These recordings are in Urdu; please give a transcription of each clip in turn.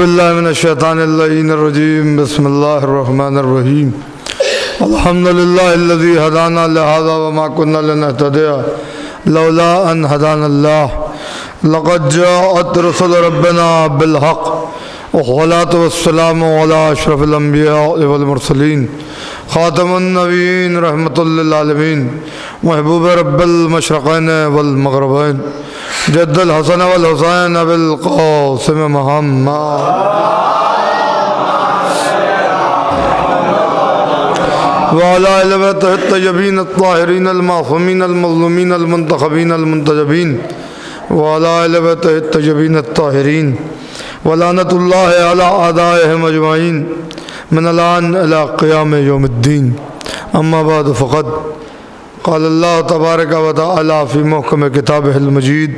باللہ من الشیطان اللعین الرجیم بسم اللہ الرحمن الرحیم الحمدللہ الذی ہدانا لہذا وما كنا لنہتدی لولا ان ہدانا اللہ لقد جاءت رسل ربنا بالحق والصلاة والسلام علی اشرف الانبیاء والمرسلین خاتم النبیین رحمت للعالمین محبوب رب المشرقین والمغربین جد الحسن والحسین بالقاسم محمد وعلى آل بیتہ الطیبین الطاہرین المعصومین المظلومین المنتخبین المنتجبین وعلى آل بیتہ الطیبین الطاہرین ولعنۃ اللہ علی اعدائہم اجمعین من الآن الى قیام یوم الدین اما بعد فقد قال اللہ تبارک و تعالی فی محکم کتابہ المجید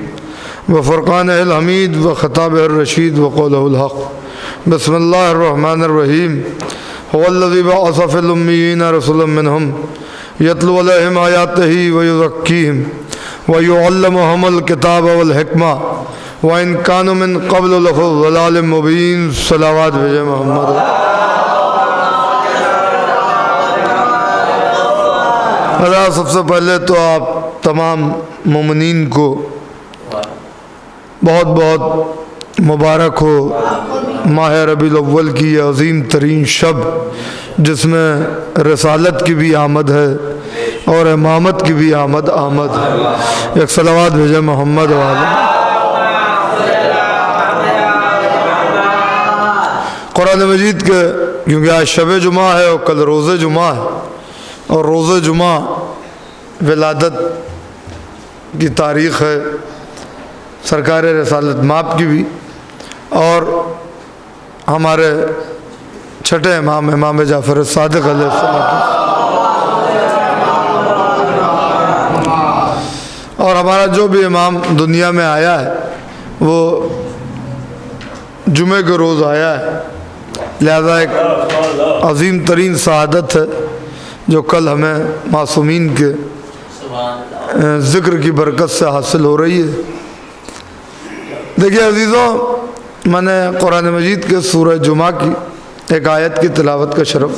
وفرقانہ الحمید وخطابہ الرشید وقولہ الحق بسم اللہ الرحمن الرحیم هو الذی بعث فی الامیین رسولا منہم یتلو علیہم آیاتہ ویزکیہم ویعلمہم الکتاب والحکمہ وَإِن كَانُوا مِن قَبْلُ لَفِي ضَلَالٍ مُبِينٍ صلوات بھیجے محمد۔ اللہ سب سے پہلے تو آپ تمام مومنین کو بہت بہت مبارک ہو ماہ ربیع الاول کی یہ عظیم ترین شب جس میں رسالت کی بھی آمد ہے اور امامت کی بھی آمد ہے۔ ایک صلوات بھیجے محمد والے۔ قرآن مجید کے کیونکہ آج شب جمعہ ہے اور کل روز جمعہ ہے اور روز جمعہ ولادت کی تاریخ ہے سرکار رسالت مآب کی بھی اور ہمارے چھٹے امام امام جعفر صادق علیہ السلام اور ہمارا جو بھی امام دنیا میں آیا ہے وہ جمعے کے روز آیا ہے، لہذا ایک عظیم ترین سعادت ہے جو کل ہمیں معصومین کے ذکر کی برکت سے حاصل ہو رہی ہے۔ دیکھیے عزیزوں، میں نے قرآن مجید کے سورہ جمعہ کی ایک آیت کی تلاوت کا شرف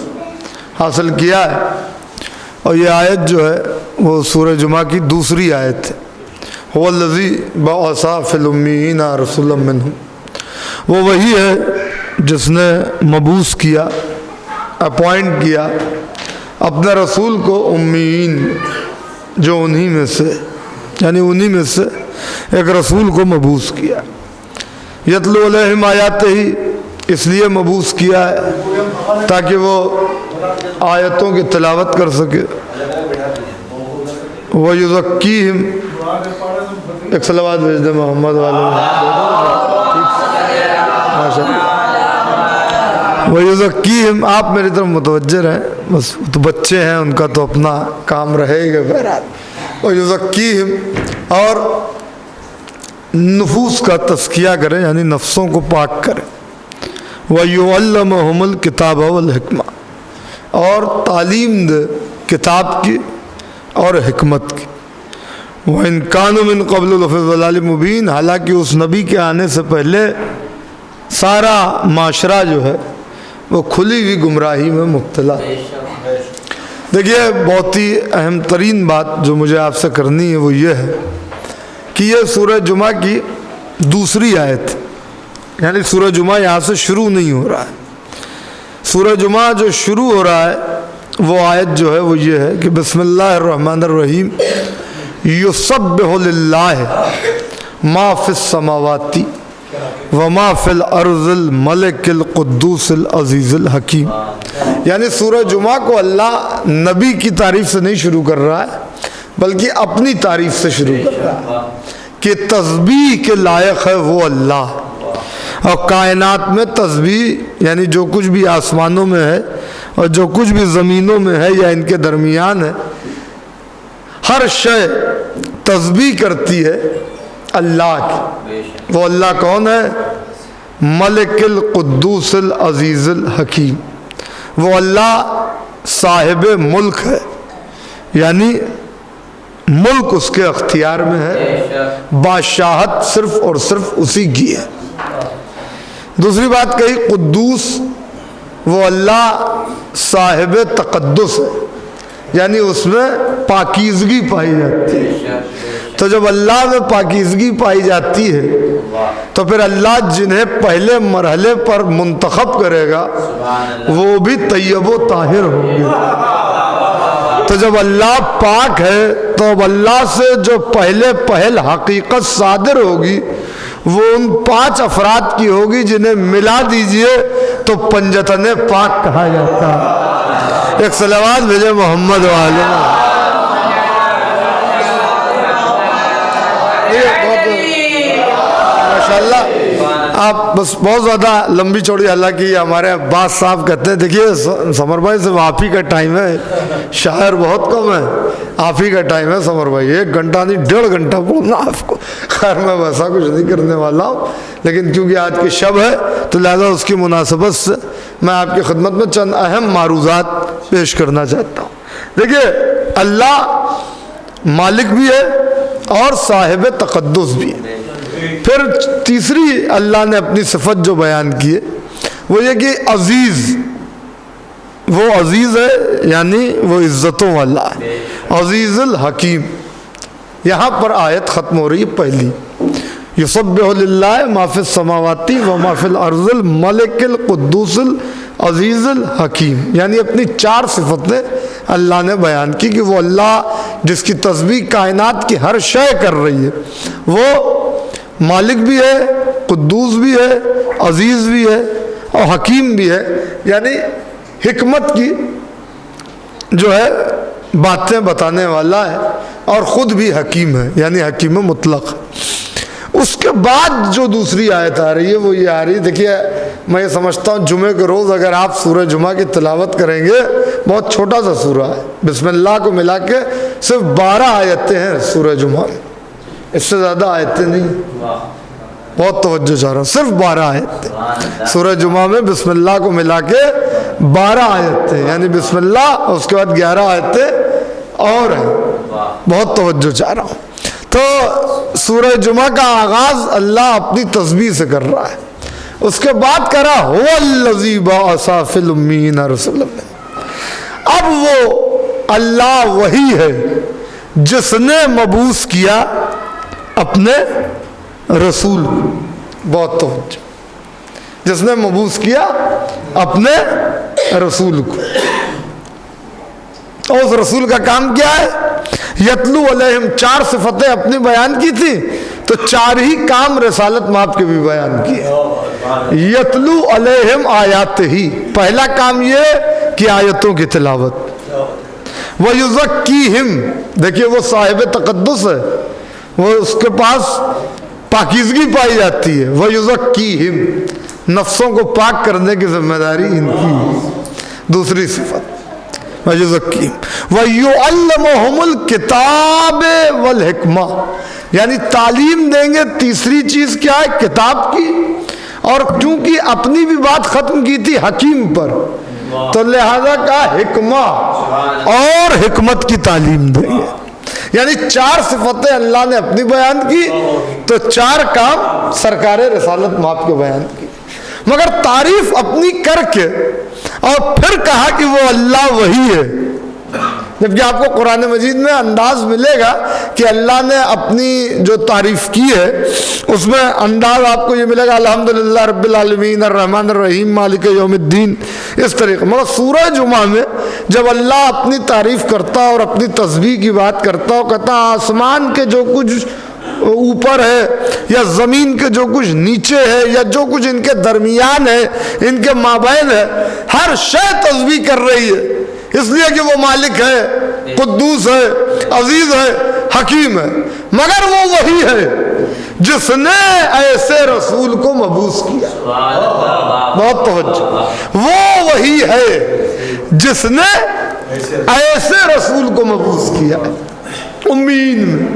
حاصل کیا ہے اور یہ آیت جو ہے وہ سورہ جمعہ کی دوسری آیت ہے۔ هو الذی بعث فی الامیین رسولا منہم، وہ وہی ہے جس نے مبعوث کیا، اپوائنٹ کیا اپنے رسول کو امیین، جو انہی میں سے یعنی انہی میں سے ایک رسول کو مبعوث کیا۔ یتلو علیہم آیاتہ ہی اس لیے مبعوث کیا ہے تاکہ وہ آیتوں کی تلاوت کر سکے، وَيُزَكِّيهِمْ، ایک صلوات بھیج دے محمد وَيُزَكِّيهِمْ، آپ میری طرف متوجہ رہیں، بس تو بچے ہیں ان کا تو اپنا کام رہے گا بہرحال۔ وَيُزَكِّيهِمْ، اور نفوس کا تزکیہ کریں یعنی نفسوں کو پاک کریں۔ وَيُعَلَّمُهُمُ الْكِتَابَ وَالْحِكْمَةَ، اور تعلیم دے کتاب کی اور حکمت کی۔ وَإِن كَانُوا مِن قَبْلُ لَفِي ضَلَالٍ مُبِينٍ، حالانکہ اس نبی کے آنے سے پہلے سارا معاشرہ جو ہے وہ کھلی ہوئی گمراہی میں مبتلا۔ دیکھیے بہت ہی اہم ترین بات جو مجھے آپ سے کرنی ہے وہ یہ ہے کہ یہ سورہ جمعہ کی دوسری آیت، یعنی سورہ جمعہ یہاں سے شروع نہیں ہو رہا ہے۔ سورہ جمعہ جو شروع ہو رہا ہے وہ آیت جو ہے وہ یہ ہے کہ بسم اللہ الرحمن الرحیم، یسبح للہ ما فی السماوات وما فی الارض الملک القدوس العزیز الحکیم۔ یعنی سورہ جمعہ کو اللہ نبی کی تعریف سے نہیں شروع کر رہا ہے بلکہ اپنی تعریف سے شروع کر رہا ہے کہ تسبیح کے لائق ہے وہ اللہ، اور کائنات میں تسبیح یعنی جو کچھ بھی آسمانوں میں ہے اور جو کچھ بھی زمینوں میں ہے یا ان کے درمیان ہے، ہر شے تسبیح کرتی ہے اللہ کی۔ وہ اللہ کون ہے؟ ملک القدوس العزیز الحکیم، وہ اللہ صاحب ملک ہے، یعنی ملک اس کے اختیار میں ہے، بادشاہت صرف اور صرف اسی کی ہے۔ دوسری بات کہی قدوس، وہ اللہ صاحب تقدس ہے، یعنی اس میں پاکیزگی پائی جاتی ہے۔ تو جب اللہ میں پاکیزگی پائی جاتی ہے تو پھر اللہ جنہیں پہلے مرحلے پر منتخب کرے گا وہ بھی طیب و طاہر ہوں گے۔ تو جب اللہ پاک ہے تو اب اللہ سے جو پہل حقیقت صادر ہوگی وہ ان 5 افراد کی ہوگی جنہیں ملا دیجئے تو پنجتن پاک کہا جاتا ہے۔ ایک صلوات بھیجے محمد والے۔ ماشاءاللہ آپ بس بہت زیادہ لمبی چوڑی، حالانکہ ہمارے عباس صاحب کہتے ہیں دیکھیے سمر بھائی صرف آپ ہی کا ٹائم ہے، شاعر بہت کم ہے، آپ ہی کا ٹائم ہے سمر بھائی، 1 گھنٹہ نہیں 1.5 گھنٹہ بولنا آپ کو۔ خیر میں ویسا کچھ نہیں کرنے والا ہوں، لیکن کیونکہ آج کی شب ہے تو لہذا اس کی مناسبت سے میں آپ کی خدمت میں چند اہم معروضات پیش کرنا چاہتا ہوں۔ دیکھیے اللہ مالک بھی ہے اور صاحب تقدس بھی ہے۔ پھر تیسری اللہ نے اپنی صفت جو بیان کی ہے وہ یہ کہ عزیز، وہ عزیز ہے یعنی وہ عزتوں والا ہے، عزیز الحکیم۔ یہاں پر آیت ختم ہو رہی ہے پہلی، یسبح للہ ما فی السماوات و ما فی الارض الملک القدوس العزیز الحکیم، یعنی اپنی 4 صفتیں اللہ نے بیان کی کہ وہ اللہ جس کی تسبیح کائنات کی ہر شے کر رہی ہے، وہ مالک بھی ہے، قدوس بھی ہے، عزیز بھی ہے اور حکیم بھی ہے، یعنی حکمت کی جو ہے باتیں بتانے والا ہے، اور خود بھی حکیم ہے یعنی حکیم مطلق۔ اس کے بعد جو دوسری آیت آ رہی ہے وہ یہ آ رہی ہے، دیکھیے میں یہ سمجھتا ہوں جمعے کے روز اگر آپ سورہ جمعہ کی تلاوت کریں گے، بہت چھوٹا سا سورہ ہے، بسم اللہ کو ملا کے صرف 12 آیتیں ہیں سورہ جمعہ میں، اس سے زیادہ آیتیں نہیں، بہت توجہ چاہ رہا ہوں، صرف 12 آیتیں سورہ جمعہ میں، بسم اللہ کو ملا کے 12 آیتیں، یعنی بسم اللہ اس کے بعد 11 آیتیں اور ہیں، بہت توجہ چاہ رہا ہوں۔ تو سورہ جمعہ کا آغاز اللہ اپنی تسبیح سے کر رہا ہے، اس کے بعد کرا هو الذی بعث فی الامین رسولا۔ اب وہ اللہ وہی ہے جس نے مبعوث کیا اپنے رسول کو، بہت توجہ، جس نے مبعوث کیا اپنے رسول کو، اور اس رسول کا کام کیا ہے؟ یتلو علیہم، 4 صفتیں اپنی بیان کی تھی تو 4 ہی کام رسالت مآب کے بھی بیان کیے۔ یتلو علیہم آیات ہی، پہلا کام یہ کہ آیتوں کی تلاوت، وَيُزَكِّيهِمْ، دیکھیے وہ صاحب تقدس ہے، وہ اس کے پاس پاکیزگی پائی جاتی ہے، وَيُزَكِّيهِمْ، نفسوں کو پاک کرنے کی ذمہ داری ان کی۔ دوسری صفت وَيُزَكِّيهِمْ وَيُعَلِّمُهُمُ الْكِتَابَ وَالْحِکْمَةَ، یعنی تعلیم دیں گے۔ تیسری چیز کیا ہے؟ کتاب کی، اور چونکہ اپنی بھی بات ختم کی تھی حکیم پر تو لہذا کہا حکمہ، اور حکمت کی تعلیم دیں گے، یعنی 4 صفتیں اللہ نے اپنی بیان کی تو 4 کام سرکار رسالت مآب کے بیان کی، مگر تعریف اپنی کر کے اور پھر کہا کہ وہ اللہ وہی ہے، جبکہ آپ کو قرآن مجید میں انداز ملے گا کہ اللہ نے اپنی جو تعریف کی ہے اس میں انداز آپ کو یہ ملے گا الحمدللہ رب العالمین الرحمن الرحیم مالک یوم الدین، اس طریقے۔ مگر سورہ جمعہ میں جب اللہ اپنی تعریف کرتا اور اپنی تسبیح کی بات کرتا اور کہتا آسمان کے جو کچھ اوپر ہے یا زمین کے جو کچھ نیچے ہے یا جو کچھ ان کے درمیان ہے، ان کے مابین ہے، ہر شے تسبیح کر رہی ہے، اس لیے کہ وہ مالک ہے، قدوس ہے، عزیز ہے، حکیم ہے، مگر وہ وہی ہے جس نے ایسے رسول کو مبعوث کیا۔ بہت توجہ، وہ وہی ہے جس نے ایسے رسول کو مبعوث کیا، امین میں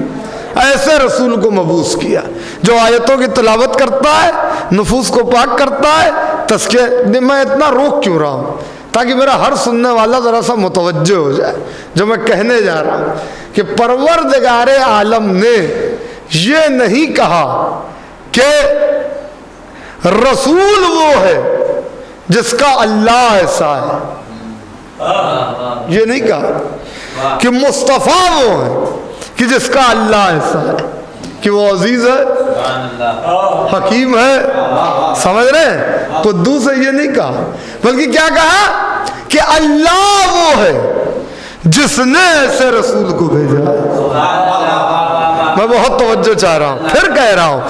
ایسے رسول کو مبعوث کیا جو آیتوں کی تلاوت کرتا ہے، نفوس کو پاک کرتا ہے، تزکیہ۔ میں اتنا روک کیوں رہا ہوں؟ تاکہ میرا ہر سننے والا ذرا سا متوجہ ہو جائے جو میں کہنے جا رہا ہوں، کہ پروردگار عالم نے یہ نہیں کہا کہ رسول وہ ہے جس کا اللہ ایسا ہے. یہ نہیں کہا کہ مصطفیٰ وہ ہے کہ جس کا اللہ ایسا ہے کہ وہ عزیز ہے, حکیم ہے. سمجھ رہے ہیں؟ قدوس ہے, یہ نہیں کہا, بلکہ کیا کہا کہ اللہ وہ ہے جس نے ایسے رسول کو بھیجا ہے. میں بہت توجہ چاہ رہا ہوں, پھر کہہ رہا ہوں,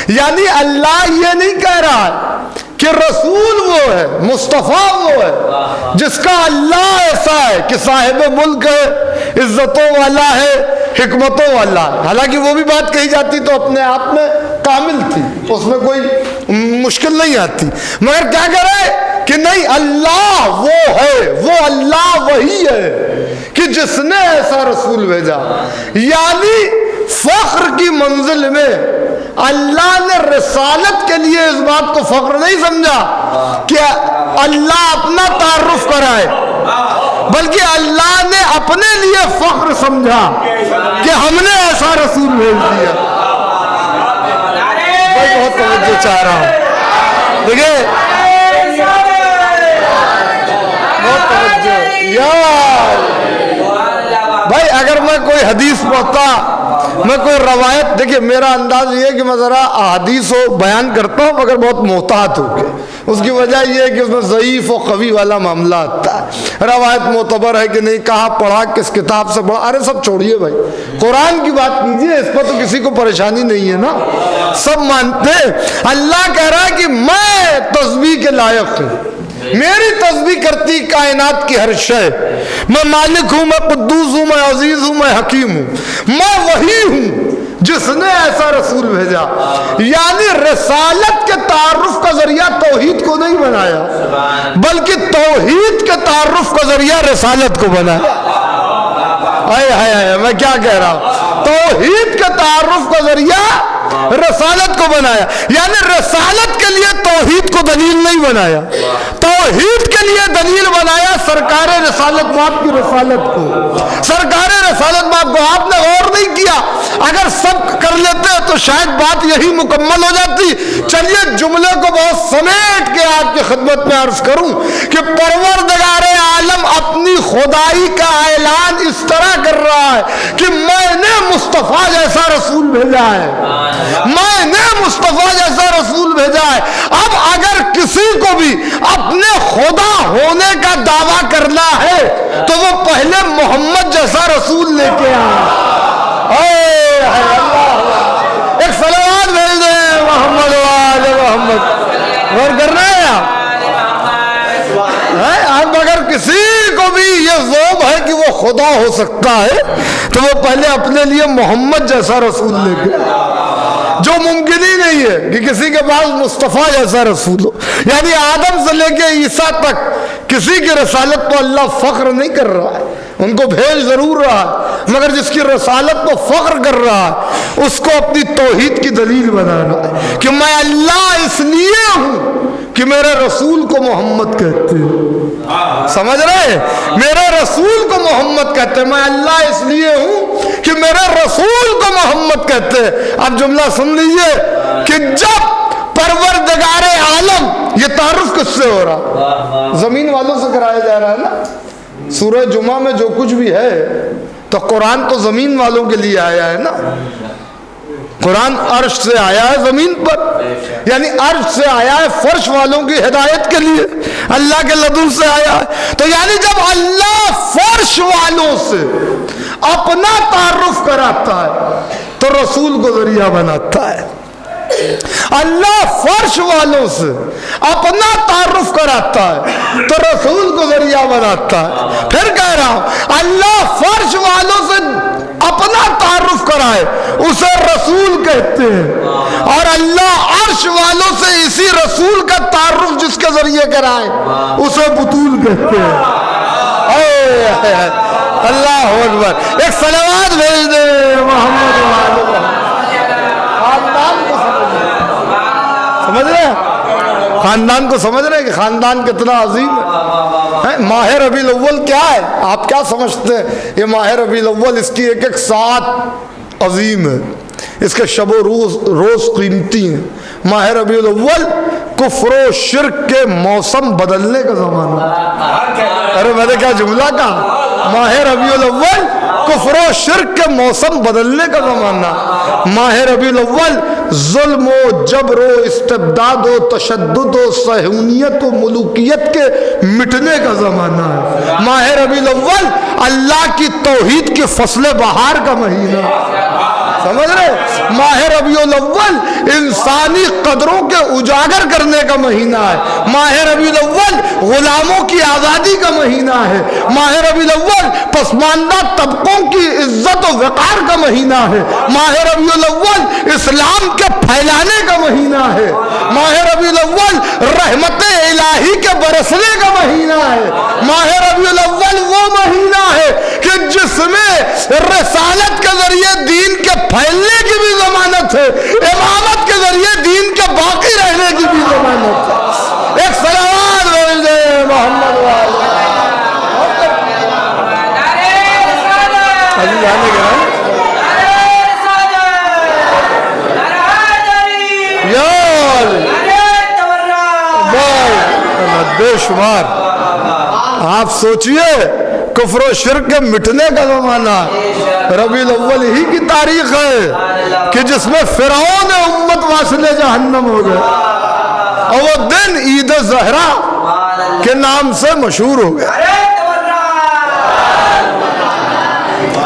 یعنی اللہ یہ نہیں کہہ رہا ہے کہ رسول وہ ہے, مصطفیٰ وہ ہے جس کا اللہ ایسا ہے کہ صاحب ملک ہے, عزتوں والا ہے, حکمتوں والا ہے. حالانکہ وہ بھی بات کہی جاتی تو اپنے آپ میں کامل تھی, اس میں کوئی مشکل نہیں آتی, مگر کیا کہہ رہے کہ نہیں, اللہ وہ ہے, وہ اللہ وہی ہے کہ جس نے ایسا رسول بھیجا. یعنی فخر کی منزل میں اللہ نے رسالت کے لیے اس بات کو فخر نہیں سمجھا کہ اللہ اپنا تعارف کرائے, بلکہ اللہ نے اپنے لیے فخر سمجھا کہ ہم نے ایسا رسول بھیج دیا. میں بہت توجہ چاہ رہا ہوں, دیکھیے بہت توجہ. یار بھائی اگر میں کوئی حدیث پڑھتا, میں کوئی روایت, دیکھیں میرا انداز یہ ہے کہ میں ذرا احادیث و بیان کرتا ہوں مگر بہت محتاط ہو کے. اس کی وجہ یہ ہے کہ اس میں ضعیف و قوی والا معاملہ آتا ہے. روایت معتبر ہے کہ نہیں, کہاں پڑھا, کس کتاب سے پڑھا, ارے سب چھوڑیے بھائی, قرآن کی بات کیجیے, اس پر تو کسی کو پریشانی نہیں ہے نا, سب مانتے ہیں. اللہ کہہ رہا ہے کہ میں تسبیح کے لائق ہوں, میری تسبیح کرتی کائنات کی ہر شے. میں مالک ہوں, میں قدوس ہوں, میں عزیز ہوں, میں حکیم ہوں. میں وہی ہوں جس نے ایسا رسول بھیجا. یعنی رسالت کے تعارف کا ذریعہ توحید کو نہیں بنایا, بلکہ توحید کے تعارف کا ذریعہ رسالت کو بنایا. میں کیا کہہ رہا ہوں, توحید کے تعارف کا ذریعہ رسالت کو بنایا. یعنی رسالت کے لیے توحید کو دلیل نہیں بنایا, توحید کے لیے دلیل بنایا سرکار رسالت باپ کی رسالت کو. سرکار رسالت باپ کو آپ نے غور نہیں کیا, اگر سب کر لیتے تو شاید بات یہی مکمل ہو جاتی. چلیے جملے کو بہت سمیٹ کے آپ کی خدمت میں عرض کروں کہ پروردگار عالم اپنی خدائی کا اعلان اس طرح کر رہا ہے کہ میں نے مصطفیٰ جیسا رسول بھیجا ہے, میں نے مصطفیٰ جیسا رسول بھیجا ہے. اب اگر کسی کو بھی اپنے خدا ہونے کا دعویٰ کرنا ہے تو وہ پہلے محمد جیسا رسول لے کے آئے. ایک صلوات بھیج دیں محمد وآل محمد. غور کر رہے ہیں آپ؟ اب اگر کسی کو بھی یہ ذوق ہے کہ وہ خدا ہو سکتا ہے تو وہ پہلے اپنے لیے محمد جیسا رسول لے کے, جو ممکن ہی نہیں ہے کہ کسی کے پاس مصطفیٰ جیسا رسول ہو. یعنی آدم سے لے کے عیسیٰ تک کسی کی رسالت کو اللہ فخر نہیں کر رہا ہے, ان کو بھیج ضرور رہا ہے, مگر جس کی رسالت کو فخر کر رہا ہے اس کو اپنی توحید کی دلیل بنا رہا ہے کہ میں اللہ اس لیے ہوں کہ میرے رسول کو محمد کہتے ہیں. سمجھ رہے ہیں؟ میرے رسول کو محمد کہتے ہیں. میں اللہ اس لیے ہوں کہ میرے رسول کو محمد کہتے ہیں. اب جملہ سن لیجئے کہ جب پروردگار عالم, یہ تعارف کس سے ہو رہا؟ زمین والوں سے کرایا جا رہا ہے نا. سورہ جمعہ میں جو کچھ بھی ہے تو قرآن تو زمین والوں کے لیے آیا ہے نا. قرآن عرش سے آیا ہے زمین پر, یعنی عرش سے آیا ہے فرش والوں کی ہدایت کے لیے, اللہ کے لدن سے آیا ہے. تو یعنی جب اللہ فرش والوں سے اپنا تعارف کراتا ہے تو رسول کو ذریعہ بناتا ہے. اللہ فرش والوں سے اپنا تعارف کراتا ہے تو رسول کو ذریعہ بناتا ہے. پھر کہہ رہا ہوں, اللہ فرش والوں سے اپنا تعارف کرائے اسے رسول کہتے ہیں, اور اللہ عرش والوں سے اسی رسول کا تعارف جس کے ذریعے کرائے اسے بطول کہتے ہیں. اللہ اکبر. ایک صلوات بھیج دے محمد. سمجھ رہے ہیں خاندان کو, سمجھ رہے ہیں کہ خاندان کتنا عظیم ہے. ماہ ربیع الاول کیا ہے, آپ کیا سمجھتے ہیں؟ یہ ماہ ربیع الاول, اس کی ایک ایک ساعت عظیم ہے. اس کے شب و روز قیمتی ہیں. ماہ ربیع الاول کفر و شرک کے موسم بدلنے کا زمانہ. ارے میں نے کیا جملہ کہا, ماہ ربیع الاول کفر و شرک کے موسم بدلنے کا زمانہ. ماہ ربیع الاول ظلم و جبر و استبداد و تشدد و صہیونیت و ملوکیت کے مٹنے کا زمانہ ہے. ماہ ربیع الاول اللہ کی توحید کی فصل بہار کا مہینہ. سمجھ رہے, ماہ ربیع الاول انسانی قدروں کے اجاگر کرنے کا مہینہ ہے. ماہ ربیع الاول غلاموں کی آزادی کا مہینہ ہے. ماہ ربیع الاول پسماندہ طبقوں کی عزت و وقار کا مہینہ ہے. ماہ ربیع الاول اسلام کے پھیلانے کا مہینہ ہے. ماہ ربیع الاول رحمت الہی کے برسنے کا مہینہ ہے. ماہ ربیع الاول وہ مہینہ ہے کہ جس میں رسالت کے ذریعے دین کے پھیلنے کی بھی ضمانت ہے, امامت کے ذریعے دین کے باقی رہنے کی بھی ضمانت ہے. ایک صلوات بولے محمد والے. بے شمار آپ سوچئے کفر و شرک کے مٹنے کا زمانہ. ربیع الاول ہی کی تاریخ ہے کہ جس میں فرعون امت واصل جہنم ہو گئے, اور وہ دن عید زہرا کے نام سے مشہور ہو گیا.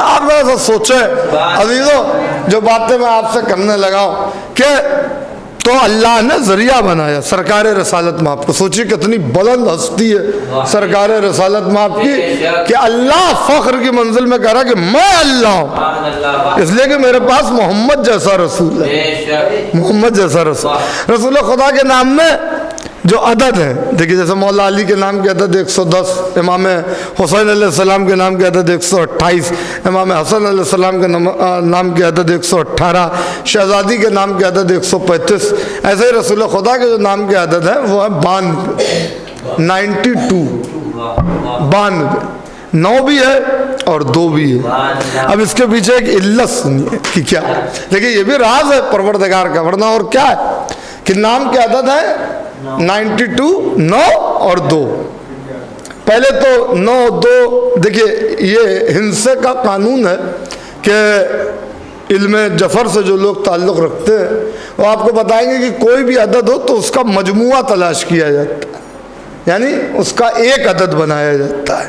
آپ ایسا سوچیں عزیزو, جو باتیں میں آپ سے کرنے لگا ہوں کہ تو اللہ نے ذریعہ بنایا سرکار رسالت مآب کو. سوچیے کتنی بلند ہستی ہے سرکار رسالت مآب کی کہ اللہ فخر کی منزل میں کہہ رہا کہ میں اللہ ہوں, اس لیے کہ میرے پاس محمد جیسا رسول ہے. محمد جیسا رسول خدا کے نام میں جو عدد ہے, دیکھیے جیسے مولا علی کے نام کی عدد 110, امام حسین علیہ السلام کے نام کی عدد 128, امام حسن علیہ السلام کے نام کی عدد 118, شہزادی کے نام کی عدد 135. ایسے ہی رسول خدا کے جو نام کی عدد ہے وہ ہے 92. 92 9 بھی ہے اور 2 بھی ہے. اب اس کے پیچھے ایک علت سنیے کہ کیا, لیکن یہ بھی راز ہے پروردگار کا, ورنہ اور کیا ہے کہ نام کی عدد ہے 92, 9 اور 2. پہلے تو 9 2, دیکھیے یہ ہندسے کا قانون ہے کہ علم جفر سے جو لوگ تعلق رکھتے ہیں وہ آپ کو بتائیں گے کہ کوئی بھی عدد ہو تو اس کا مجموعہ تلاش کیا جاتا ہے, یعنی اس کا ایک عدد بنایا جاتا ہے,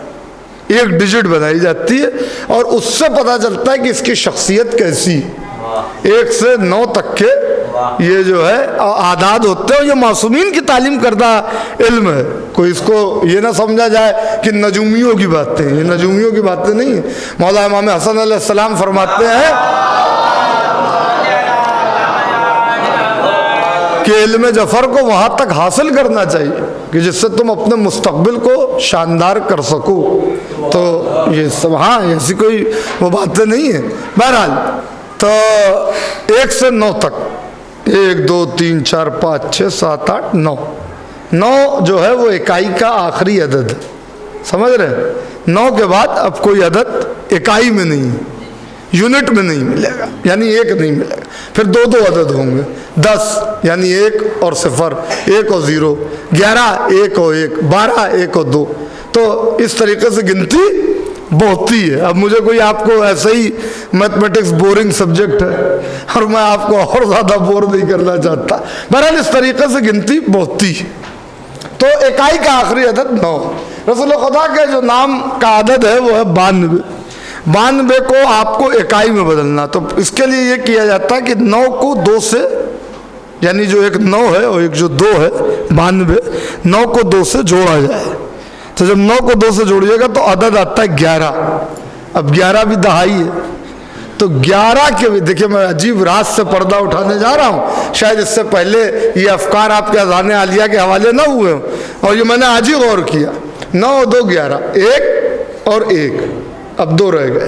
ایک ڈیجٹ بنائی جاتی ہے, اور اس سے پتہ چلتا ہے کہ اس کی شخصیت کیسی. 1 سے 9 تک کے یہ جو ہے اعداد ہوتے ہیں, یہ معصومین کی تعلیم کردہ علم ہے. کوئی اس کو یہ نہ سمجھا جائے کہ نجومیوں کی باتیں, یہ نجومیوں کی باتیں نہیں ہیں. مولا امام حسن علیہ السلام فرماتے ہیں کہ علم جفر کو وہاں تک حاصل کرنا چاہیے کہ جس سے تم اپنے مستقبل کو شاندار کر سکو. تو یہ سب ہاں ایسی کوئی وہ باتیں نہیں ہیں. بہرحال تو 1 سے 9 تک 1 2 3 4 5 6 7 8 9 9 جو ہے وہ اکائی کا آخری عدد ہے. سمجھ رہے ہیں, 9 کے بعد اب کوئی عدد اکائی میں نہیں, یونٹ میں نہیں ملے گا, یعنی 1 نہیں ملے گا. پھر 2 عدد ہوں گے, 10 یعنی 1 اور 0, 1 اور 0, 11 1 اور 1, 12 1 اور 2. تو اس طریقے سے گنتی بہتی ہے. اب مجھے کوئی آپ کو ایسے ہی میتھمیٹکس بورنگ سبجیکٹ ہے اور میں آپ کو اور زیادہ بور نہیں کرنا چاہتا. بہرحال اس طریقے سے گنتی بہتی ہے. تو اکائی کا آخری عدد 9. رسول خدا کے جو نام کا عدد ہے وہ ہے 92. 92 کو آپ کو اکائی میں بدلنا, تو اس کے لیے یہ کیا جاتا ہے کہ 9 کو 2 سے, یعنی جو ایک 9 ہے اور ایک جو 2 ہے 92, 9 کو 2 سے جوڑا جائے. تو جب 9 کو 2 سے جوڑیے گا تو عدد آتا ہے 11. اب 11 بھی دہائی ہے, تو 11 کے بھی دیکھیں میں عجیب راز سے پردہ اٹھانے جا رہا ہوں. شاید اس سے پہلے یہ افکار آپ کے اذان عالیہ کے حوالے نہ ہوئے ہوں, اور یہ میں نے آج ہی غور کیا. 9 2 11, 1 اور 1, اب 2 رہ گئے,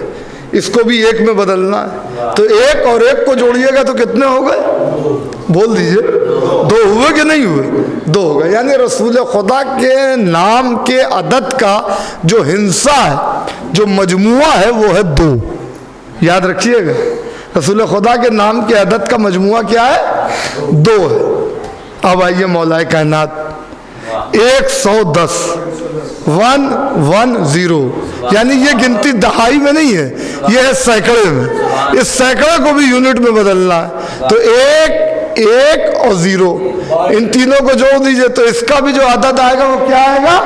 اس کو بھی 1 میں بدلنا ہے. تو 1 اور 1 کو جوڑیے گا تو کتنے ہو گئے, بول دیجئے, 2 ہوئے کہ نہیں ہوئے, 2 ہو گئے. یعنی رسول خدا کے نام کے عدد کا جو ہندسہ ہے, جو مجموعہ ہے وہ ہے 2. یاد رکھیے گا, رسول خدا کے نام کی عدد کا مجموعہ کیا ہے؟ 2 ہے۔ اب آئیے مولا کائنات 110 110، یعنی یہ گنتی دہائی میں نہیں ہے، یہ ہے سینکڑے میں۔ اس سینکڑے کو بھی یونٹ میں بدلنا ہے، تو 1 اور 0 ان تینوں کو جوڑ دیجئے تو اس کا بھی جو عدد آئے گا وہ کیا آئے گا؟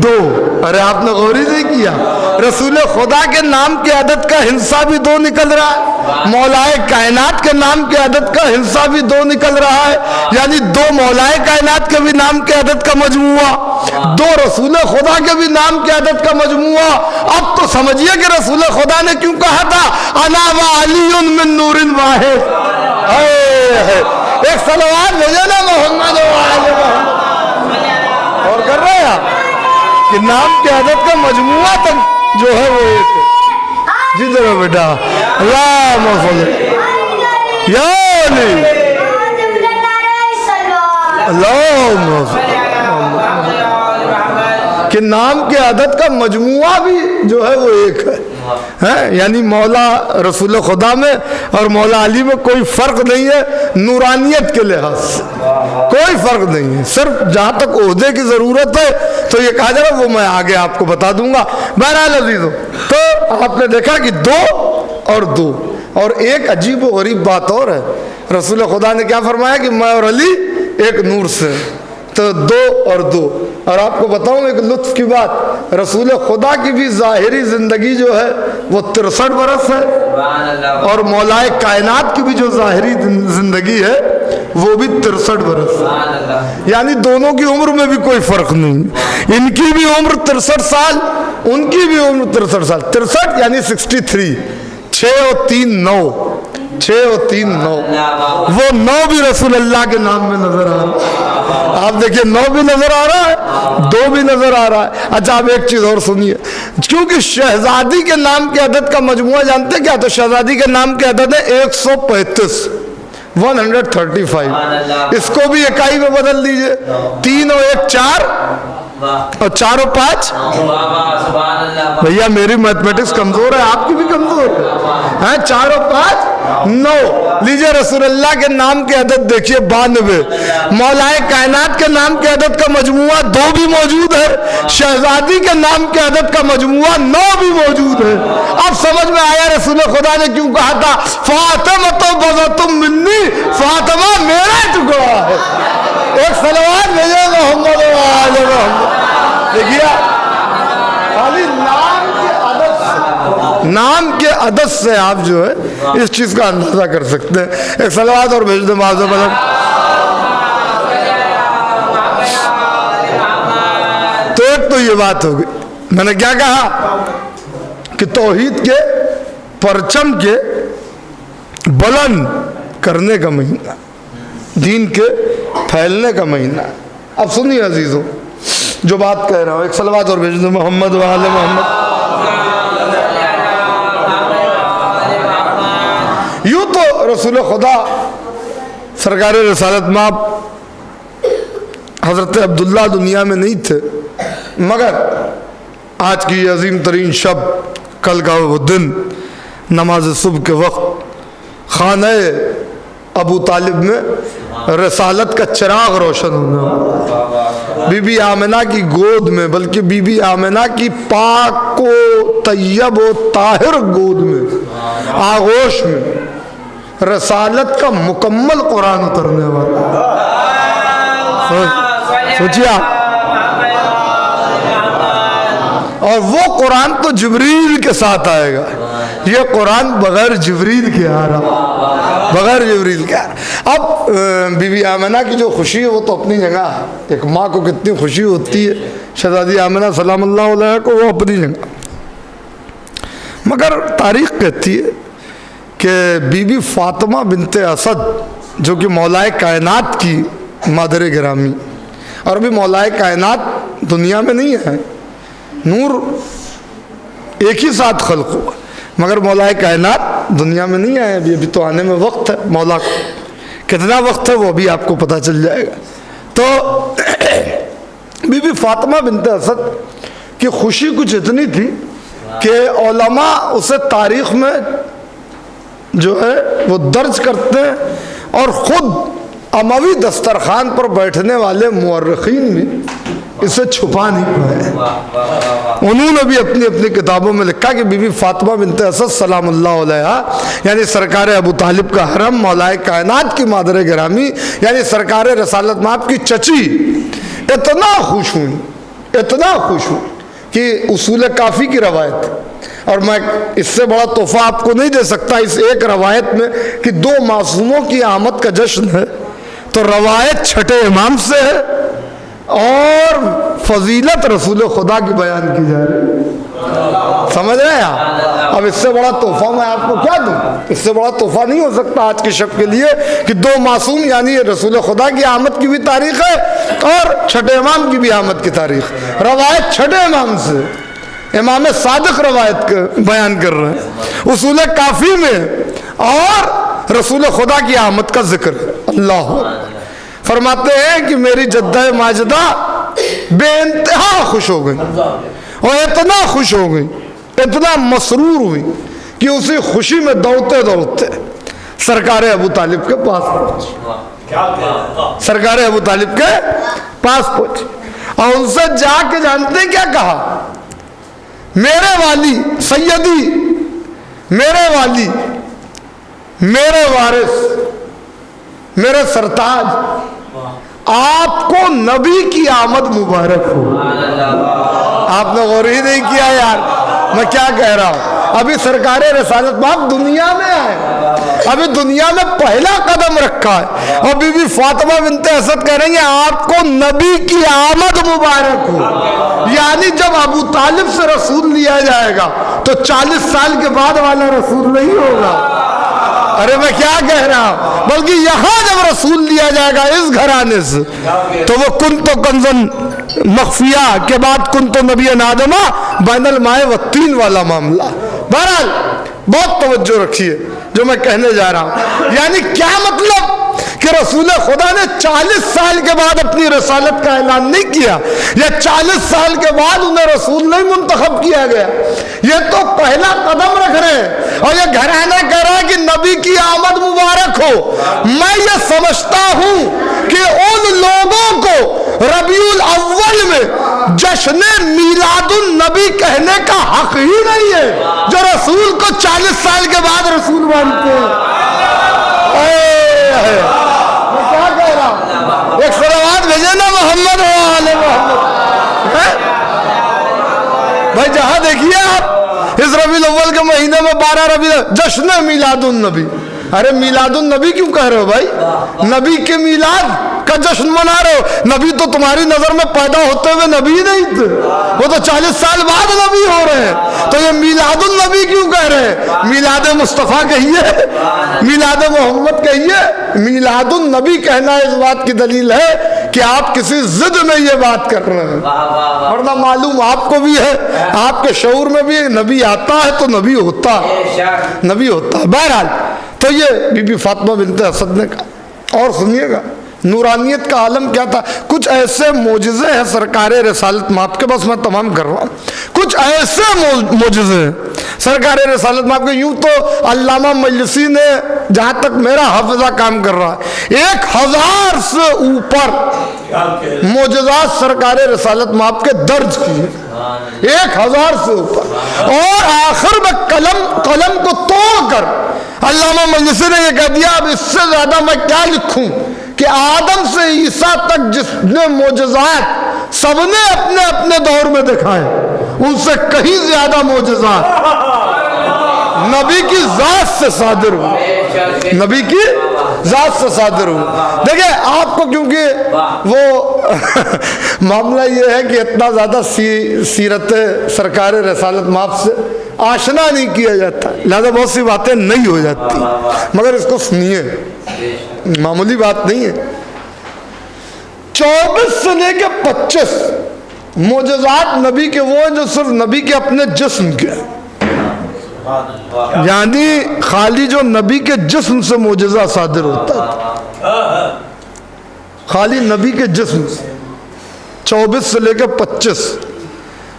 2۔ ارے آپ نے غور ہی نہیں کیا، رسول خدا کے نام کے عدد کا ہندسہ بھی 2 نکل رہا ہے، مولائے کائنات کے نام کے عدد کا ہندسہ بھی 2 نکل رہا ہے، یعنی 2 مولائے کائنات کے بھی نام کے عدد کا مجموعہ، 2 رسول خدا کے بھی نام کے عدد کا مجموعہ۔ اب تو سمجھیے کہ رسول خدا نے کیوں کہا تھا انا و علی من نور واحد۔ ایک صلوات بھیجو نا محمد و آل محمد۔ اور کر رہے ہیں کہ نام کے عدد کا مجموعہ تک جو ہے وہ ایک ہے۔ جی ذرا بیٹا اللہم صلی یا علی اللہم صلی، کہ نام کے عدد کا مجموعہ بھی جو ہے وہ ایک ہے، یعنی مولا رسول خدا میں اور مولا علی میں کوئی فرق نہیں ہے، نورانیت کے لحاظ سے کوئی فرق نہیں ہے، صرف جہاں تک عہدے کی ضرورت ہے تو یہ کہا جائے وہ میں آگے آپ کو بتا دوں گا۔ بہرحال عزیزو، تو آپ نے دیکھا کہ 2 اور 2، اور ایک عجیب و غریب بات اور ہے، رسول خدا نے کیا فرمایا کہ میں اور علی ایک نور سے، تو 2 اور 2۔ اور آپ کو بتاؤں ایک لطف کی بات، رسول خدا کی بھی ظاہری زندگی جو ہے وہ 63 برس ہے، اور مولائے کائنات کی بھی جو ظاہری زندگی ہے وہ بھی 63 برس ہے، یعنی دونوں کی عمر میں بھی کوئی فرق نہیں، ان کی بھی عمر 63 سال، ان کی بھی عمر 63 سال، 63 یعنی 63، 6 اور 3 9، 6 اور 3 9، وہ 9 بھی رسول اللہ کے نام میں نظر آ رہا ہے۔ آپ دیکھیں 9 بھی نظر آ رہا ہے، 2 بھی نظر آ رہا ہے۔ اچھا آپ ایک چیز اور سنیے، کیونکہ شہزادی کے نام کے عدد کا مجموعہ جانتے کیا؟ تو شہزادی کے نام کے عدد ہے 135، 135، اس کو بھی اکائی میں بدل دیجئے، 3 اور 1 4، اور 4 اور 5، بھیا میری میتھمیٹکس کمزور ہے، آپ کی بھی کمزور ہے، 4 اور 5 9۔ لیجئے رسول اللہ کے نام کے عدد دیکھیے 92، مولائے کائنات کے نام کے عدد کا مجموعہ 2 بھی موجود ہے، شہزادی کے نام کے عدد کا مجموعہ 9 بھی موجود ہے۔ اب سمجھ میں آیا رسول خدا نے کیوں کہا تھا فاطمہ بضعۃ منی، فاطمہ میرا ٹکڑا ہے۔ ایک صلوات بھیجو محمد و آل محمد۔ دیکھیے خالی نام کے عدد سے آپ جو ہے اس چیز کا اندازہ کر سکتے ہیں۔ ایک صلوات اور بھیج دیں معاذ اللہ۔ تو ایک تو یہ بات ہوگی، میں نے کیا کہا کہ توحید کے پرچم کے بلند کرنے کا مہینہ، دین کے پھیلنے کا مہینہ۔ اب سنیے عزیزوں جو بات کہہ رہا ہوں، ایک صلوات اور بھیج دیں محمد و آل محمد۔ یوں تو رسول خدا سرکار رسالت مآب حضرت عبداللہ دنیا میں نہیں تھے، مگر آج کی یہ عظیم ترین شب، کل کا وہ دن، نماز صبح کے وقت خانہ ابو طالب میں رسالت کا چراغ روشن ہونا، بی بی آمنہ کی گود میں، بلکہ بی بی آمنہ کی پاک و طیب و طاہر گود میں، آغوش میں رسالت کا مکمل قرآن اترنے والا۔ سوچیے آپ، اور وہ قرآن تو جبریل کے ساتھ آئے گا، یہ قرآن بغیر جبریل کے آ رہا، بغیر جبریل کے آ رہا۔ اب بی بی آمنہ کی جو خوشی ہے وہ تو اپنی جگہ ہے، ایک ماں کو کتنی خوشی ہوتی ہے شہزادی آمنہ سلام اللہ علیہ کو، وہ اپنی جگہ، مگر تاریخ کہتی ہے کہ بی بی فاطمہ بنت اسد جو کہ مولائے کائنات کی مادر گرامی، اور ابھی مولائے کائنات دنیا میں نہیں ہے، نور ایک ہی ساتھ خلق ہوا، مگر مولائے کائنات دنیا میں نہیں آئے، ابھی تو آنے میں وقت ہے، مولا کو کتنا وقت ہے وہ بھی آپ کو پتہ چل جائے گا۔ تو بی بی فاطمہ بنت اسد کی خوشی کچھ اتنی تھی کہ علماء اسے تاریخ میں جو ہے وہ درج کرتے ہیں، اور خود اموی دسترخوان پر بیٹھنے والے مورخین بھی اسے چھپا نہیں پائے۔ انہوں نے بھی اپنی اپنی کتابوں میں لکھا کہ بی بی فاطمہ بنت اسد سلام اللہ علیہا، یعنی سرکار ابو طالب کا حرم، مولائے کائنات کی مادر گرامی، یعنی سرکار رسالت مآب کی چچی اتنا خوش ہوئی، اتنا خوش ہوئی کہ اصول کافی کی روایت، اور میں اس سے بڑا تحفہ آپ کو نہیں دے سکتا اس ایک روایت میں کہ 2 معصوموں کی آمد کا جشن ہے، تو روایت چھٹے امام سے ہے اور فضیلت رسول خدا کی بیان کی جا رہی ہے۔ سمجھ رہے ہیں آپ؟ اب اس سے بڑا تحفہ میں آپ کو کیا دوں؟ اس سے بڑا تحفہ نہیں ہو سکتا آج کے شب کے لیے کہ 2 معصوم یعنی رسول خدا کی آمد کی بھی تاریخ ہے اور چھٹے امام کی بھی آمد کی تاریخ، روایت چھٹے امام سے، امام صادق روایت بیان کر رہے ہیں اصول کافی میں، اور رسول خدا کی آمد کا ذکر ہے۔ اللہ فرماتے ہیں کہ میری جدہ ماجدہ بے انتہا خوش ہو گئی، اور اتنا خوش ہو گئی، اتنا مسرور ہوئی کہ اسی خوشی میں دوڑتے دوڑتے سرکار ابو طالب کے پاس پہنچی، سرکار ابو طالب کے پاس پہنچی، اور ان سے جا کے جانتے ہیں کیا کہا؟ میرے والی سیدی، میرے والی، میرے وارث، میرے سرتاج، آپ کو نبی کی آمد مبارک ہو۔ آپ نے غور ہی نہیں کیا یار میں کیا کہہ رہا ہوں۔ ابھی سرکار رسالت مآب دنیا میں آئے، ابھی دنیا میں پہلا قدم رکھا ہے، اور بی بی فاطمہ بنت اسد کہہ رہی ہیں آپ کو نبی کی آمد مبارک ہو، یعنی جب ابو طالب سے رسول لیا جائے گا تو 40 سال کے بعد والا رسول نہیں ہوگا۔ ارے میں کیا کہہ رہا ہوں، بلکہ یہاں جب رسول لیا جائے گا اس گھرانے سے تو وہ کنتو کنزن مخفیہ کے بعد کنتو نبی آدمہ بین الماء والتین والا معاملہ۔ بہرحال بہت توجہ رکھیے جو میں کہنے جا رہا ہوں، یعنی کیا مطلب کہ رسول خدا نے 40 سال کے بعد اپنی رسالت کا اعلان نہیں کیا، یا 40 سال کے بعد انہیں رسول نہیں منتخب کیا گیا، یہ تو پہلا قدم رکھ رہے ہیں، اور یہ گھرانہ کہہ رہا ہے کہ نبی کی آمد مبارک ہو۔ میں یہ سمجھتا ہوں کہ ان لوگوں کو ربیع الاول میں جشن میلاد النبی کہنے کا حق ہی نہیں ہے جو رسول کو 40 سال کے بعد رسول مانتے ہیں۔ میں کیا کہہ رہا ہوں، ایک صلوات بھیجے نا محمد و آل محمد۔ بھائی جہاں دیکھیے آپ اس ربیع الاول کے مہینے میں 12 ربیع جشن میلاد النبی، ارے میلاد النبی کیوں کہہ رہے ہو بھائی؟ نبی کے میلاد کا جشن منا رہے ہو، نبی تو تمہاری نظر میں پیدا ہوتے ہوئے نبی نہیں تھے، وہ تو 40 سال بعد نبی ہو رہے ہیں، تو یہ میلاد النبی کیوں کہہ رہے ہیں؟ میلاد مصطفیٰ کہیے، میلاد محمد کہیے، میلاد النبی کہنا اس بات کی دلیل ہے کہ آپ کسی ضد میں یہ بات کر رہے ہیں، ورنہ معلوم آپ کو بھی ہے، آپ کے شعور میں بھی نبی آتا ہے تو نبی ہوتا ہے، نبی ہوتا ہے۔ بہرحال تو یہ بی بی فاطمہ بنت اسد نے کہا، اور سنیے گا نورانیت کا عالم کیا تھا۔ کچھ ایسے معجزے ہیں سرکار رسالت مآب کے، بس میں تمام کر رہا ہوں، کچھ ایسے معجزے ہیں سرکار رسالت مآب کے، یوں تو علامہ مجلسی نے جہاں تک میرا حافظہ کام کر رہا ہے 1000 سے اوپر معجزات سرکار رسالت مآب کے درج کیے، 1000 سے اوپر، اور آخر میں قلم کو توڑ کر علامہ مجلسی نے یہ کہہ دیا اب اس سے زیادہ میں کیا لکھوں، کہ آدم سے عیسیٰ تک جتنے معجزات سب نے اپنے اپنے دور میں دکھائے ان سے کہیں زیادہ معجزات نبی کی ذات سے صادر ہوئے، نبی کی ذات سے صادر ہوئے۔ دیکھیں آپ کو کیونکہ وہ معاملہ یہ ہے کہ اتنا زیادہ سیرت سرکار رسالت مآب سے آشنا نہیں کیا جاتا، لہذا بہت سی باتیں نہیں ہو جاتی، مگر اس کو سنیے، معمولی بات نہیں ہے۔ 24 سے لے کے 25 معجزات نبی کے وہ ہیں جو صرف نبی کے اپنے جسم کے، یعنی خالی جو نبی کے جسم سے معجزہ صادر ہوتا ہے، خالی نبی کے جسم سے 24 سے لے کے 25۔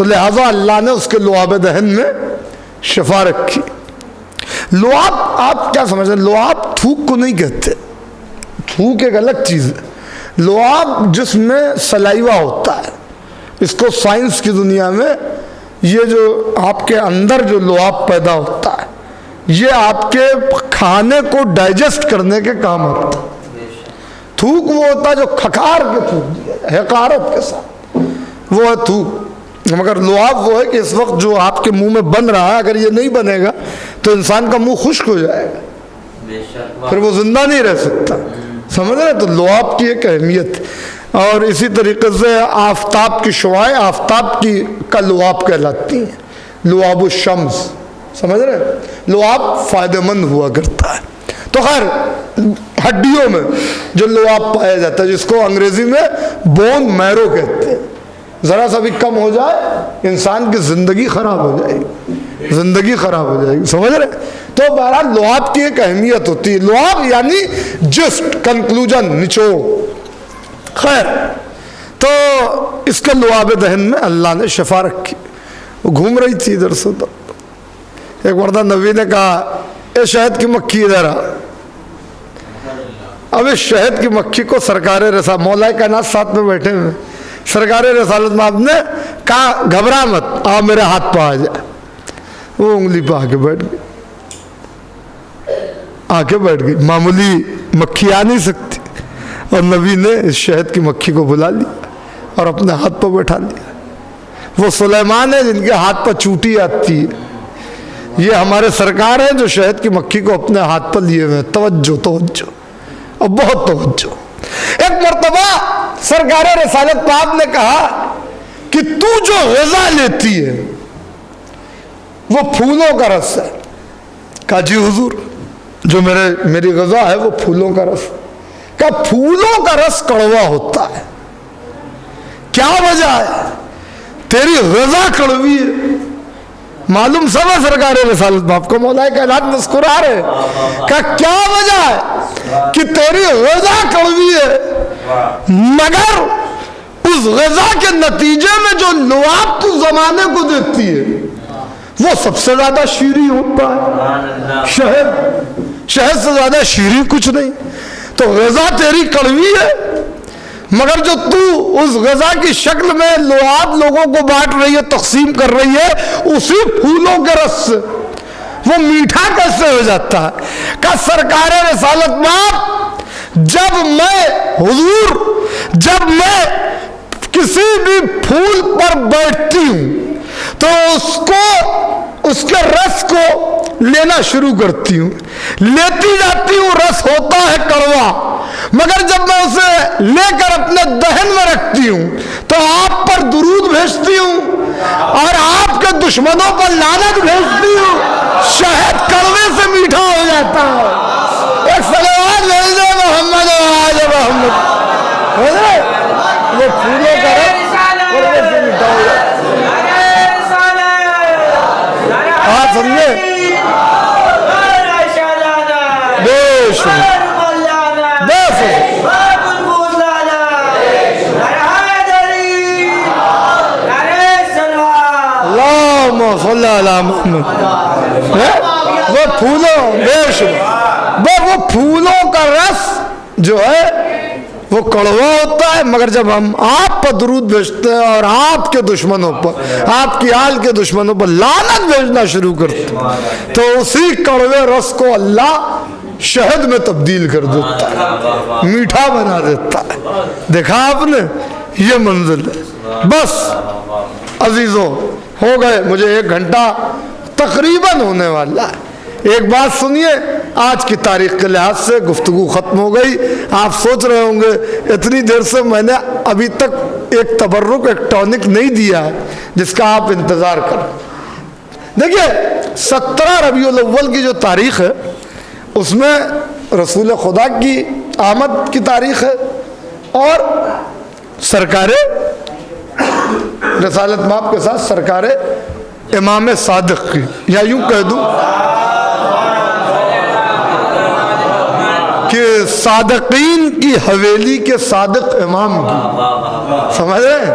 تو لہٰذا اللہ نے اس کے لعاب دہن میں شفا رکھی. لعاب آپ کیا سمجھتے ہیں؟ لعاب تھوک کو نہیں کہتے، تھوک ایک الگ چیز ہے. لعاب جس میں سلائیوا ہوتا ہے، اس کو سائنس کی دنیا میں یہ جو آپ کے اندر جو لعاب پیدا ہوتا ہے یہ آپ کے کھانے کو ڈائجسٹ کرنے کے کام آتا ہے. تھوک وہ ہوتا ہے جو کھکار کے تھوک دیا حقارت کے ساتھ، وہ ہے تھوک. مگر لعاب وہ ہے کہ اس وقت جو آپ کے منہ میں بن رہا ہے اگر یہ نہیں بنے گا تو انسان کا منہ خشک ہو جائے گا، پھر وہ زندہ نہیں رہ سکتا. سمجھ رہے؟ تو لعاب کی ایک اہمیت. اور اسی طریقے سے آفتاب کی شعاعیں آفتاب کی کا لعاب کہلاتی ہیں، لعاب الشمس. سمجھ رہے؟ لعاب فائدہ مند ہوا کرتا ہے. تو خیر ہڈیوں میں جو لعاب پایا جاتا ہے جس کو انگریزی میں بون میرو کہتے ہیں، ذرا سا بھی کم ہو جائے انسان کی زندگی خراب ہو جائے گی، زندگی خراب ہو جائے گی. سمجھ رہے؟ تو بہرحال لعاب کی ایک اہمیت ہوتی ہے. لعاب یعنی جسٹ، کنکلوژن، نچوڑ. خیر تو اس کے لعاب دہن میں اللہ نے شفا رکھی. وہ گھوم رہی تھی ادھر سے ادھر. ایک مرتبہ نبی نے کہا اے شہد کی مکھی ادھر آ. اب اس شہد کی مکھی کو سرکار رسالت مولا کائنات ساتھ میں بیٹھے ہوئے، سرکار رسالت میں آپ نے کہا گھبرا مت، آ میرے ہاتھ پہ آ جائے. وہ انگلی پہ آ کے بیٹھ گئی، آ کے بیٹھ گئی. معمولی مکھی آ نہیں سکتی، اور نبی نے اس شہد کی مکھی کو بلا لیا اور اپنے ہاتھ پہ بیٹھا لیا. وہ سلیمان ہے جن کے ہاتھ پہ چوٹی آتی ہے، یہ ہمارے سرکار ہیں جو شہد کی مکھی کو اپنے ہاتھ پر لیے ہوئے. توجہ توجہ اور بہت توجہ. ایک مرتبہ سرکار رسالت پاک نے کہا کہ تو جو غذا لیتی ہے وہ پھولوں کا رس ہے. کہا جی حضور، جو میری غذا ہے وہ پھولوں کا رس. کہا پھولوں کا رس کڑوا ہوتا ہے، کیا وجہ ہے؟ تیری غذا کڑوی ہے. معلوم سب ہے سرکار رسالت باپ کو مولا کائنات مسکرا رہے. کہا کیا وجہ ہے کہ تیری غذا کڑوی ہے، مگر اس غذا کے نتیجے میں جو لعاب تو زمانے کو دیتی ہے وہ سب سے زیادہ شیریں ہوتا ہے. شہد سے زیادہ شیریں کچھ نہیں. تو غذا تیری کڑوی ہے، مگر جو تو اس غذا کی شکل میں لعاب لوگوں کو بانٹ رہی ہے، تقسیم کر رہی ہے، اسی پھولوں کے رس سے وہ میٹھا کیسے ہو جاتا ہے؟ کہ سرکار رسالت باپ جب میں کسی بھی پھول پر بیٹھتی ہوں تو اس کے رس کو لینا شروع کرتی ہوں، لیتی جاتی ہوں. رس ہوتا ہے کڑوا، مگر جب میں اسے لے کر اپنے دہن میں رکھتی ہوں تو آپ پر درود بھیجتی ہوں اور آپ کے دشمنوں پر لعنت بھیجتی ہوں. شہد کڑوے سے میٹھا ہو جاتا ہے. ایک صلوات بھیج دے محمد و آل محمد. وہ پھولوں کا رس کڑوے سے میٹھا ہو جاتا ہے. آپ سمجھے؟ وہ پھولوں کا رس جو ہے وہ کڑوا ہوتا ہے، مگر جب ہم آپ پر درود بھیجتے ہیں اور آپ کے دشمنوں پر، آپ کی آل کے دشمنوں پر لعنت بھیجنا شروع کرتے ہیں تو اسی کڑوے رس کو اللہ شہد میں تبدیل کر دیتا ہے، میٹھا بنا دیتا ہے. دیکھا آپ نے؟ یہ منزل ہے. بس عزیزوں ہو گئے، مجھے 1 گھنٹہ تقریباً ہونے والا ہے. ایک بات سنیے، آج کی تاریخ کے لحاظ سے گفتگو ختم ہو گئی. آپ سوچ رہے ہوں گے اتنی دیر سے میں نے ابھی تک ایک تبرک، ایک ٹونک نہیں دیا ہے جس کا آپ انتظار کریں. دیکھیے 17 ربیع الاول کی جو تاریخ ہے اس میں رسول خدا کی آمد کی تاریخ ہے اور سرکار رسالت مآب کے ساتھ سرکار امام صادق کی، یا یوں کہہ دوں کہ صادقین کی حویلی کے صادق امام کی. سمجھ رہے ہیں؟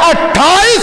28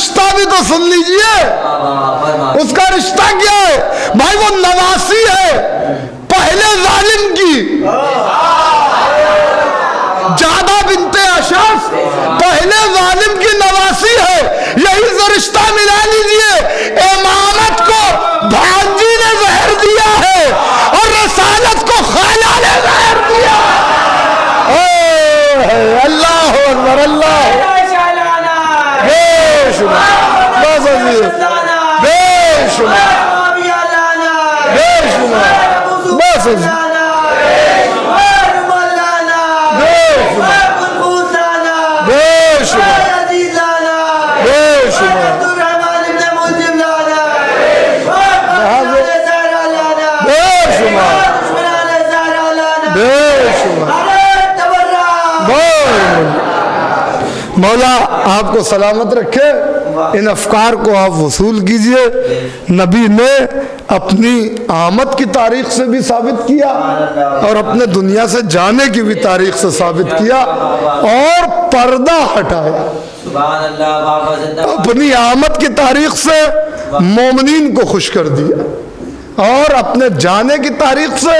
رشتہ بھی تو سن لیجئے. اس کا رشتہ کیا ہے بھائی؟ وہ نواسی ہے پہلے ظالم کی، جادہ بنت اشعث پہلے ظالم کی نواسی ہے. یہی سے رشتہ ملا لیجئے. امامت کو بھانجی نے زہر دیا ہے اور رسالت کو خالہ نے زہر دیا. اللہ اکبر، اللہ بے شمار، بس عزیز، بے شمار، بے شمار، بس عزیز، مولا آپ کو سلامت رکھے. ان افکار کو آپ وصول کیجئے. نبی نے اپنی آمد کی تاریخ سے بھی ثابت کیا اور اپنے دنیا سے جانے کی بھی تاریخ سے ثابت کیا اور پردہ ہٹایا. اپنی آمد کی تاریخ سے مومنین کو خوش کر دیا اور اپنے جانے کی تاریخ سے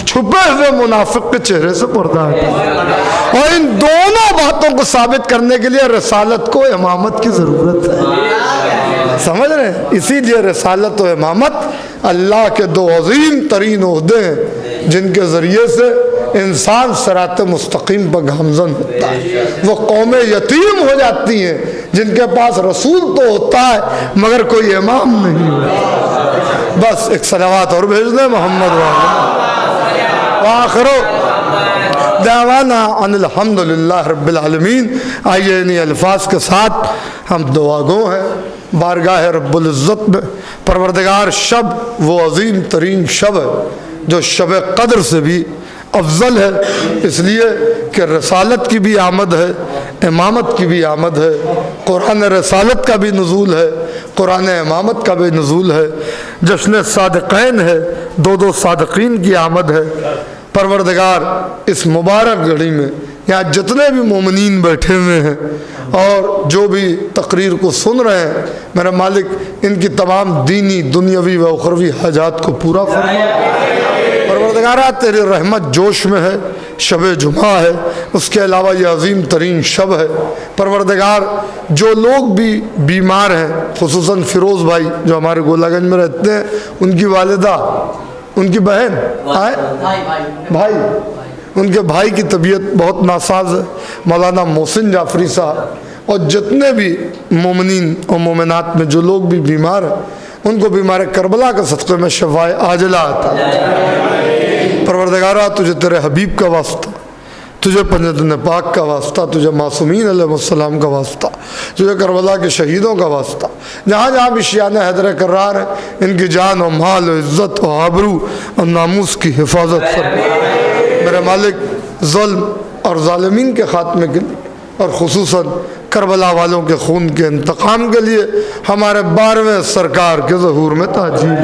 چھپے ہوئے منافق کے چہرے سے پردہ ہٹایا. اور ان دونوں باتوں کو ثابت کرنے کے لیے رسالت کو امامت کی ضرورت ہے. سمجھ رہے ہیں؟ اسی لیے رسالت و امامت اللہ کے دو عظیم ترین عہدے ہیں جن کے ذریعے سے انسان صراط مستقیم پر گامزن ہوتا ہے. وہ قومیں یتیم ہو جاتی ہیں جن کے پاس رسول تو ہوتا ہے مگر کوئی امام نہیں ہوتا. بس ایک صلوات اور بھیج دیں محمد وآخرو دعوانا ان الحمدللہ رب العالمین. آئیے انہی الفاظ کے ساتھ ہم دعا گو ہیں بارگاہ رب العزت میں. پروردگار شب وہ عظیم ترین شب ہے جو شب قدر سے بھی افضل ہے، اس لیے کہ رسالت کی بھی آمد ہے، امامت کی بھی آمد ہے، قرآن رسالت کا بھی نزول ہے، قرآن امامت کا بھی نزول ہے، جشن صادقین ہے، دو صادقین کی آمد ہے. پروردگار اس مبارک گھڑی میں یہاں جتنے بھی مومنین بیٹھے ہوئے ہیں اور جو بھی تقریر کو سن رہے ہیں، میرا مالک ان کی تمام دینی دنیاوی و اخروی حاجات کو پورا فرما. پروردگارہ تیری رحمت جوش میں ہے. شب جمعہ ہے، اس کے علاوہ یہ عظیم ترین شب ہے. پروردگار جو لوگ بھی بیمار ہیں، خصوصاً فیروز بھائی جو ہمارے گولہ گنج میں رہتے ہیں، ان کی والدہ، ان کی بہن بھائی، ان کے بھائی کی طبیعت بہت ناساز ہے. مولانا محسن جعفری صاحب اور جتنے بھی مومنین اور مومنات میں جو لوگ بھی بیمار ہیں ان کو بیمار کربلا کے صدقے میں شفائے عاجلہ عطا. پروردگارہ تجھے تیرے حبیب کا واسطہ، تجھے پنجتن پاک کا واسطہ، تجھے معصومین علیہ السلام کا واسطہ، تجھے کربلا کے شہیدوں کا واسطہ، جہاں جہاں بھی شیعان حیدر کرار ہیں ان کی جان و مال و عزت و آبرو اور ناموس کی حفاظت فرما. میرے مالک ظلم اور ظالمین کے خاتمے کے لیے اور خصوصاً کربلا والوں کے خون کے انتقام کے لیے ہمارے 12ویں سرکار کے ظہور میں تاجیل.